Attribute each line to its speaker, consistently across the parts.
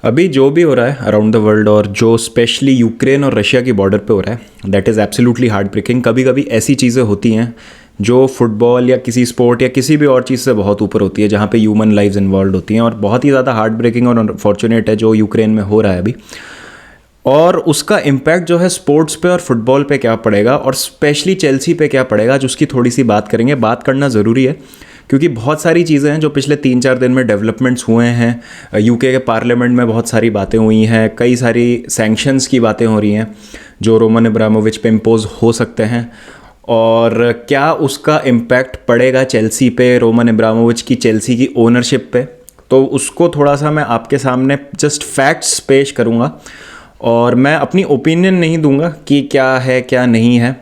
Speaker 1: अभी जो भी हो रहा है अराउंड द वर्ल्ड और जो स्पेशली यूक्रेन और रशिया की बॉर्डर पे हो रहा है, that is absolutely heart breaking. कभी कभी ऐसी चीज़ें होती हैं जो फुटबॉल या किसी स्पोर्ट या किसी भी और चीज़ से बहुत ऊपर होती है, जहाँ पे ह्यूमन लाइव्स इन्वॉल्व होती हैं, और बहुत ही ज़्यादा हार्ट ब्रेकिंग और अनफॉर्चुनेट है जो यूक्रेन में हो रहा है अभी। और उसका इम्पैक्ट जो है स्पोर्ट्स पे और फुटबॉल पे क्या पड़ेगा, और स्पेशली चेल्सी पे क्या पड़ेगा, जो उसकी थोड़ी सी बात करेंगे। बात करना ज़रूरी है क्योंकि बहुत सारी चीज़ें हैं जो पिछले 3-4 दिन में डेवलपमेंट्स हुए हैं। यूके के पार्लियामेंट में बहुत सारी बातें हुई हैं, कई सारी सैंक्शंस की बातें हो रही हैं जो रोमन अब्रामोविच पे इम्पोज हो सकते हैं, और क्या उसका इम्पैक्ट पड़ेगा चेल्सी पे, रोमन अब्रामोविच की चेल्सी की ओनरशिप पे। तो उसको थोड़ा सा मैं आपके सामने जस्ट फैक्ट्स पेश करूँगा, और मैं अपनी ओपिनियन नहीं दूंगा कि क्या है क्या नहीं है।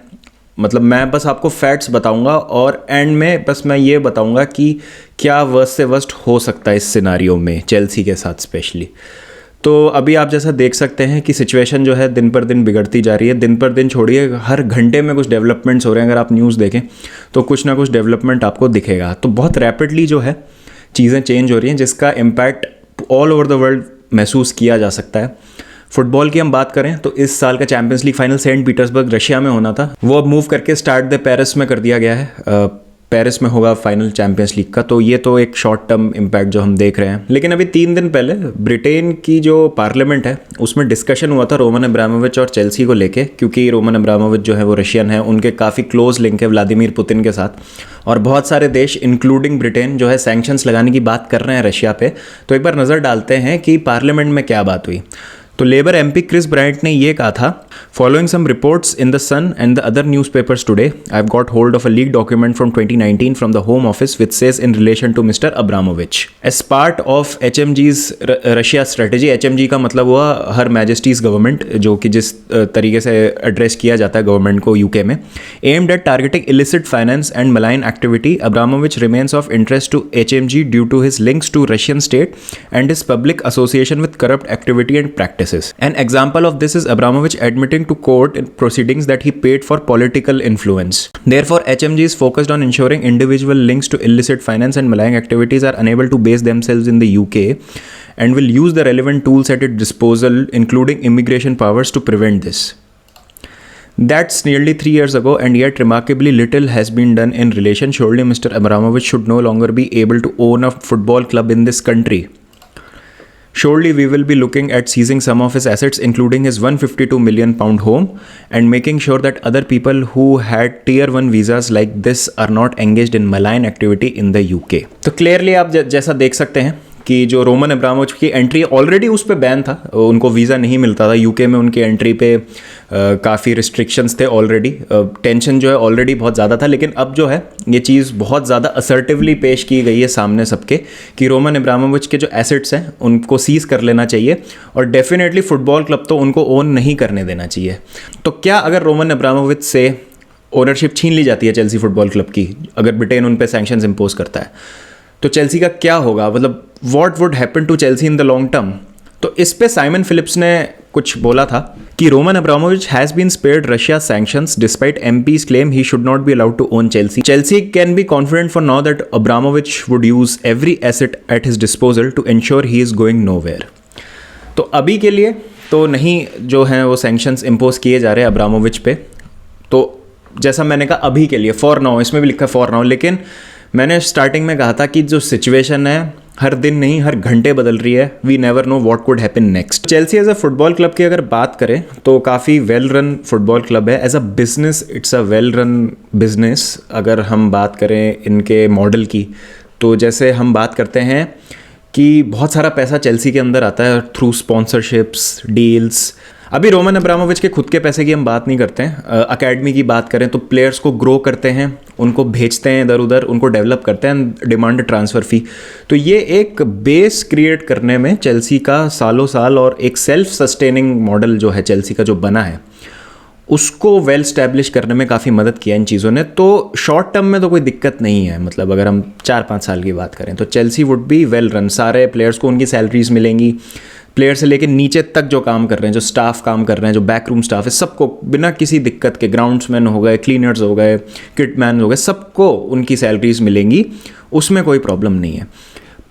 Speaker 1: मतलब मैं बस आपको फैक्ट्स बताऊंगा, और एंड में बस मैं ये बताऊंगा कि क्या वर्स्ट से वर्स्ट हो सकता है इस सिनारियो में चेल्सी के साथ स्पेशली। तो अभी आप जैसा देख सकते हैं कि सिचुएशन जो है दिन पर दिन बिगड़ती जा रही है। दिन पर दिन छोड़िए, हर घंटे में कुछ डेवलपमेंट्स हो रहे हैं। अगर आप न्यूज़ देखें तो कुछ ना कुछ डेवलपमेंट आपको दिखेगा। तो बहुत रैपिडली जो है चीज़ें चेंज हो रही हैं, जिसका impact all over the world महसूस किया जा सकता है। फुटबॉल की हम बात करें तो इस साल का champions league final Saint Petersburg Russia में होना था, वो अब मूव करके स्टार्ट द पेरिस में कर दिया गया है। पेरिस में होगा फाइनल चैंपियंस लीग का। तो ये तो एक शॉर्ट टर्म इम्पैक्ट जो हम देख रहे हैं। लेकिन अभी 3 दिन पहले ब्रिटेन की जो पार्लियामेंट है उसमें डिस्कशन हुआ था रोमन अब्रामोविच और चेल्सी को लेके, क्योंकि रोमन अब्रामोविच जो है वो रशियन है, उनके काफ़ी क्लोज लिंक है व्लादिमीर पुतिन के साथ, और बहुत सारे देश इंक्लूडिंग ब्रिटेन जो है सैंक्शंस लगाने की बात कर रहे हैं रशिया पे। तो एक बार नज़र डालते हैं कि पार्लियामेंट में क्या बात हुई। तो लेबर एमपी क्रिस ब्रायंट ने ये कहा था, following some reports in the Sun and the other newspapers today, I have got hold of a leak document from 2019 from the Home Office which says in relation to Mr Abramovich as part of एचएमजीज Russia strategy. HMG का मतलब हुआ हर Majesty's government, जो कि जिस तरीके से address किया जाता है गवर्नमेंट को यूके में, aimed at targeting illicit finance and malign activity. Abramovich remains of interest to HMG due to his links to Russian state and his public association with corrupt activity and practices. An example of this is Abramovich admitting to court in proceedings that he paid for political influence. Therefore, HMG is focused on ensuring individual links to illicit finance and malign activities are unable to base themselves in the UK, and will use the relevant tools at its disposal, including immigration powers, to prevent this. That's nearly 3 years ago, and yet remarkably little has been done in relation. Surely Mr. Abramovich should no longer be able to own a football club in this country. Surely we will be looking at seizing some of his assets, including his £152 million home, and making sure that other people who had tier 1 visas like this are not engaged in malign activity in the UK. तो clearly आप जैसा देख सकते हैं कि जो Roman Abramovich की entry already उस पर बैन था, उनको वीज़ा नहीं मिलता था यूके में, उनकी एंट्री पे काफ़ी रिस्ट्रिक्शंस थे ऑलरेडी, टेंशन जो है ऑलरेडी बहुत ज़्यादा था। लेकिन अब जो है ये चीज़ बहुत ज़्यादा असर्टिवली पेश की गई है सामने सबके कि रोमन अब्रामोविच के जो एसेट्स हैं उनको सीज़ कर लेना चाहिए, और डेफिनेटली फुटबॉल क्लब तो उनको ओन नहीं करने देना चाहिए। तो क्या अगर रोमन अब्रामोविच से ओनरशिप छीन ली जाती है चेल्सी फुटबॉल क्लब की, अगर ब्रिटेन उन पर सैंक्शंस इम्पोज करता है, तो चेल्सी का क्या होगा? मतलब what would happen to Chelsea in the long term? तो इस पे साइमन फिलिप्स ने कुछ बोला था कि Roman Abramovich has been spared Russia sanctions despite MPs claim he should not be allowed to own Chelsea. Chelsea can be confident for now that Abramovich would use every asset at his disposal to ensure he is going nowhere. तो अभी के लिए तो नहीं जो है वो sanctions impose किए जा रहे हैं अब्रामोविच पे। तो जैसा मैंने कहा अभी के लिए, फॉर नाउ, इसमें भी लिखा है फॉर नाउ, लेकिन मैंने स्टार्टिंग में कहा था कि जो सिचुएशन है हर दिन नहीं हर घंटे बदल रही है। We never know what could happen next. Chelsea as a football club की अगर बात करें तो काफ़ी वेल रन फुटबॉल क्लब है। As a business it's a well run business. अगर हम बात करें इनके मॉडल की, तो जैसे हम बात करते हैं कि बहुत सारा पैसा चेल्सी के अंदर आता है थ्रू स्पॉन्सरशिप्स, डील्स। अभी रोमन अब्रामोविच के खुद के पैसे की हम बात नहीं करते हैं। अकेडमी की बात करें तो प्लेयर्स को ग्रो करते हैं, उनको भेजते हैं इधर उधर, उनको डेवलप करते हैं, डिमांड ट्रांसफ़र फ़ी। तो ये एक बेस क्रिएट करने में चेल्सी का सालों साल, और एक सेल्फ सस्टेनिंग मॉडल जो है चेल्सी का जो बना है, उसको वेल स्टैब्लिश करने में काफ़ी मदद किया इन चीज़ों ने। तो शॉर्ट टर्म में तो कोई दिक्कत नहीं है। मतलब अगर हम 4-5 साल की बात करें तो Chelsea would be well run. सारे प्लेयर्स को उनकी सैलरीज मिलेंगी, प्लेयर से लेकर नीचे तक जो काम कर रहे हैं, जो स्टाफ काम कर रहे हैं, जो बैक रूम स्टाफ है, सबको बिना किसी दिक्कत के, ग्राउंड्समैन हो गए, क्लीनर्स हो गए, किटमैन हो गए, सबको उनकी सैलरीज मिलेंगी, उसमें कोई प्रॉब्लम नहीं है।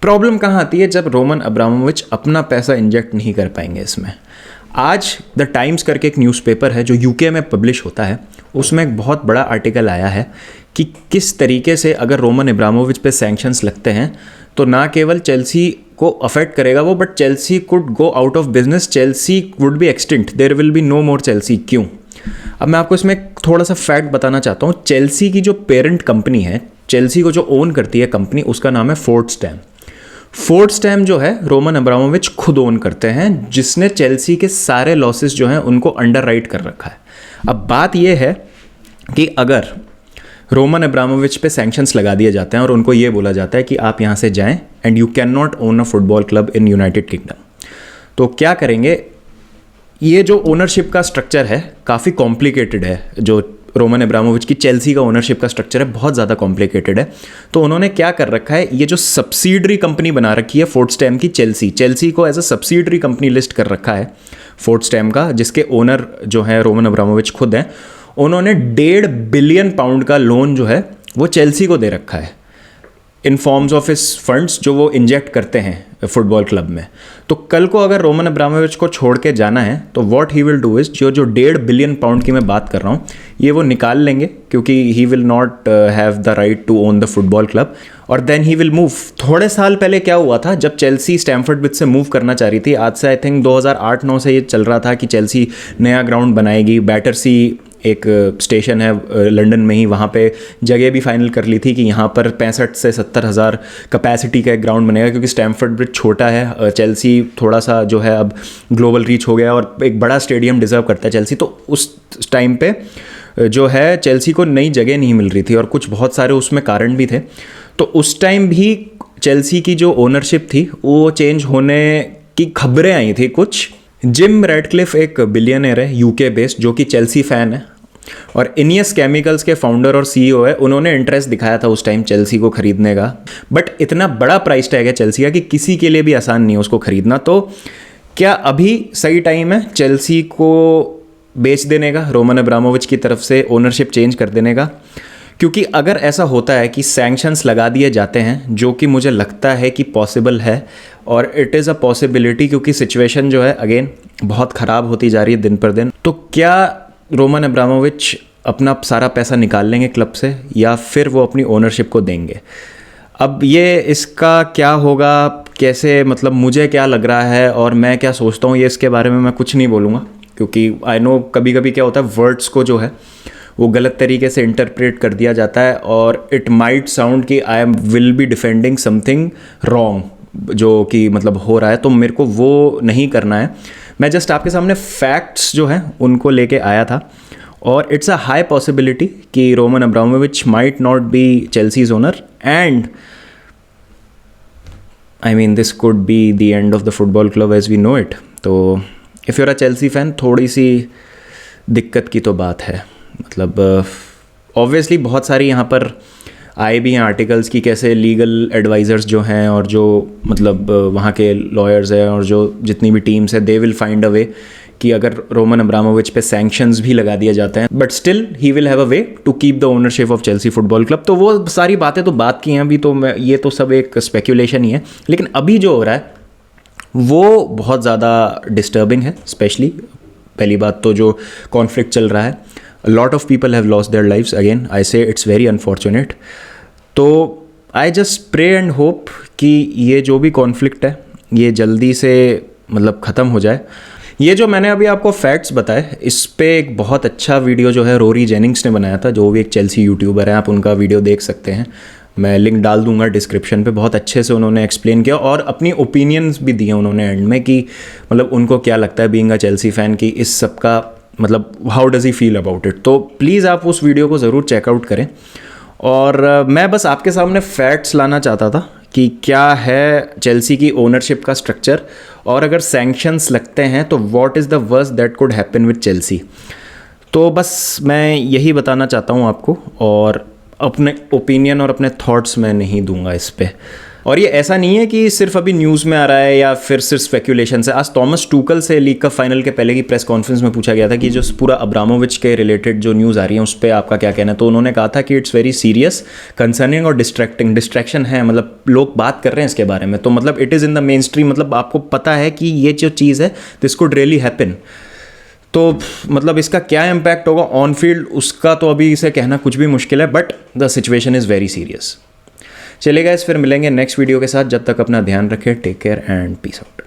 Speaker 1: प्रॉब्लम कहाँ आती है? जब रोमन अब्रामोविच अपना पैसा इंजेक्ट नहीं कर पाएंगे इसमें। आज द टाइम्स करके एक न्यूज़पेपर है जो यूके में पब्लिश होता है, उसमें एक बहुत बड़ा आर्टिकल आया है कि किस तरीके से अगर रोमन अब्रामोविच पे सैंक्शंस लगते हैं तो ना केवल चेल्सी को अफेक्ट करेगा वो, but Chelsea could go out of business, Chelsea would be extinct, there will be no more Chelsea. क्यों? अब मैं आपको इसमें थोड़ा सा फैक्ट बताना चाहता हूँ। चेल्सी की जो पेरेंट कंपनी है, चेल्सी को जो ओन करती है कंपनी, उसका नाम है फोर्टस्टैम। फोर्टस्टैम जो है रोमन अब्रामोविच खुद ओन करते हैं, जिसने चेल्सी के सारे लॉसेस जो हैं उनको अंडर राइट कर रखा है। अब बात यह है कि अगर रोमन अब्रामोविच पे सैंक्शंस लगा दिए जाते हैं और उनको ये बोला जाता है कि आप यहाँ से जाएं and you can not own a football club in United kingdom, तो क्या करेंगे? ये जो ओनरशिप का स्ट्रक्चर है काफ़ी कॉम्प्लिकेटेड है। जो रोमन अब्रामोविच की चेल्सी का ओनरशिप का स्ट्रक्चर है बहुत ज़्यादा कॉम्प्लिकेटेड है। तो उन्होंने क्या कर रखा है, ये जो सब्सिडरी कंपनी बना रखी है फोर्टस्टैम की, चेल्सी को as a subsidiary company list कर रखा है फोर्टस्टैम का, जिसके ओनर जो है रोमन अब्रामोविच खुद हैं। उन्होंने £1.5 बिलियन का लोन जो है वो चेल्सी को दे रखा है इन फॉर्म्स ऑफ इस फंड्स जो वो इंजेक्ट करते हैं फुटबॉल क्लब में। तो कल को अगर रोमन अब्रामोविच को छोड़ के जाना है तो what he will do is, जो £1.5 बिलियन की मैं बात कर रहा हूँ, ये वो निकाल लेंगे, क्योंकि he will not have the right to own the football club, और देन ही विल मूव। थोड़े साल पहले क्या हुआ था, जब चेल्सी स्टैमफोर्ड ब्रिज से मूव करना चाह रही थी, आज से आई थिंक 2008-9 से ये चल रहा था कि चेल्सी नया ग्राउंड बनाएगी। बैटरसी एक स्टेशन है लंदन में ही, वहाँ पे जगह भी फाइनल कर ली थी कि यहाँ पर 65 से 70 हज़ार कैपेसिटी का एक ग्राउंड बनेगा, क्योंकि स्टैमफोर्ड ब्रिज छोटा है। चेल्सी थोड़ा सा जो है अब ग्लोबल रीच हो गया और एक बड़ा स्टेडियम डिज़र्व करता है चेल्सी। तो उस टाइम पे जो है चेल्सी को नई जगह नहीं मिल रही थी और कुछ बहुत सारे उसमें कारण भी थे। तो उस टाइम भी चेल्सी की जो ओनरशिप थी वो चेंज होने की खबरें आई थी कुछ। जिम रैडक्लिफ एक बिलियनर है यूके बेस्ड, जो कि चेल्सी फ़ैन है, और इनियस केमिकल्स के फाउंडर और सीईओ है। उन्होंने इंटरेस्ट दिखाया था उस टाइम चेल्सी को खरीदने का, बट इतना बड़ा प्राइस टैग है चेल्सी का कि किसी के लिए भी आसान नहीं है उसको खरीदना। तो क्या अभी सही टाइम है चेल्सी को बेच देने का, रोमन अब्रामोविच की तरफ से ओनरशिप चेंज कर देने का? क्योंकि अगर ऐसा होता है कि सैंक्शंस लगा दिए जाते हैं, जो कि मुझे लगता है कि पॉसिबल है, और इट इज़ अ पॉसिबिलिटी, क्योंकि सिचुएशन जो है अगेन बहुत ख़राब होती जा रही है दिन पर दिन, तो क्या रोमन अब्रामोविच अपना सारा पैसा निकाल लेंगे क्लब से या फिर वो अपनी ओनरशिप को देंगे? अब ये इसका क्या होगा, कैसे, मतलब मुझे क्या लग रहा है और मैं क्या सोचता हूँ, ये इसके बारे में मैं कुछ नहीं बोलूँगा, क्योंकि आई नो कभी कभी क्या होता है, वर्ड्स को जो है वो गलत तरीके से इंटरप्रेट कर दिया जाता है और इट माइट साउंड कि I am will be defending something wrong, जो कि मतलब हो रहा है, तो मेरे को वो नहीं करना है। मैं जस्ट आपके सामने फैक्ट्स जो हैं उनको लेके आया था, और इट्स अ हाई पॉसिबिलिटी कि Roman Abramovich might not be Chelsea's owner, and I mean this could be the end of the football club as we know it. तो if you're a Chelsea fan, थोड़ी सी दिक्कत की तो बात है। मतलब ऑब्वियसली बहुत सारी यहाँ पर आए भी हैं आर्टिकल्स कि कैसे लीगल एडवाइज़र्स जो हैं और जो मतलब वहाँ के लॉयर्स हैं और जो जितनी भी टीम्स हैं, दे विल फाइंड अ वे कि अगर रोमन अब्रामोविच पे सैंक्शंस भी लगा दिए जाते हैं, but still he will have a way to keep the ownership of Chelsea football club. तो वो सारी बातें तो बात की हैं अभी, तो मैं ये तो सब एक स्पेक्यूलेशन ही है, लेकिन अभी जो हो रहा है वो बहुत ज़्यादा डिस्टर्बिंग है। स्पेशली पहली बात तो जो कॉन्फ्लिक्ट चल रहा है, a lot of people have lost their lives, again I say it's very unfortunate। तो I just pray and hope कि ये जो भी कॉन्फ्लिक्ट है ये जल्दी से मतलब ख़त्म हो जाए। ये जो मैंने अभी आपको फैक्ट्स बताए, इस पे एक बहुत अच्छा वीडियो जो है रोरी जेनिंग्स ने बनाया था, जो भी एक चेल्सी यूट्यूबर है, आप उनका वीडियो देख सकते हैं, मैं लिंक डाल दूंगा डिस्क्रिप्शन पे। बहुत अच्छे से उन्होंने एक्सप्लेन किया और अपनी ओपिनियंस भी दिए उन्होंने एंड में कि मतलब उनको क्या लगता है बीइंग अ चेल्सी फ़ैन, कि इस सब का मतलब how does he feel about it. तो प्लीज़ आप उस वीडियो को ज़रूर चेकआउट करें। और मैं बस आपके सामने फैक्ट्स लाना चाहता था कि क्या है चेल्सी की ओनरशिप का स्ट्रक्चर, और अगर सैंक्शंस लगते हैं तो what is the worst that could happen with Chelsea. तो बस मैं यही बताना चाहता हूँ आपको, और अपने ओपिनियन और अपने थॉट्स मैं नहीं दूंगा इस पे। और ये ऐसा नहीं है कि सिर्फ अभी न्यूज़ में आ रहा है या फिर सिर्फ स्पेक्यूलेशन है। आज थॉमस टूकल से लीग कप फाइनल के पहले की प्रेस कॉन्फ्रेंस में पूछा गया था कि जो पूरा अब्रामोविच के रिलेटेड जो न्यूज़ आ रही है उस पर आपका क्या कहना है, तो उन्होंने कहा था कि इट्स वेरी सीरियस, कंसर्निंग और डिस्ट्रैक्शन है, मतलब लोग बात कर रहे हैं इसके बारे में, तो मतलब it is in the main stream, मतलब आपको पता है कि ये जो चीज़ है दिस कुड रियली हैपन। तो मतलब इसका क्या इम्पैक्ट होगा ऑन फील्ड, उसका तो अभी इसे कहना कुछ भी मुश्किल है, but the situation is very serious. चलिए गाइस, फिर मिलेंगे नेक्स्ट वीडियो के साथ, जब तक अपना ध्यान रखें, take care and peace out.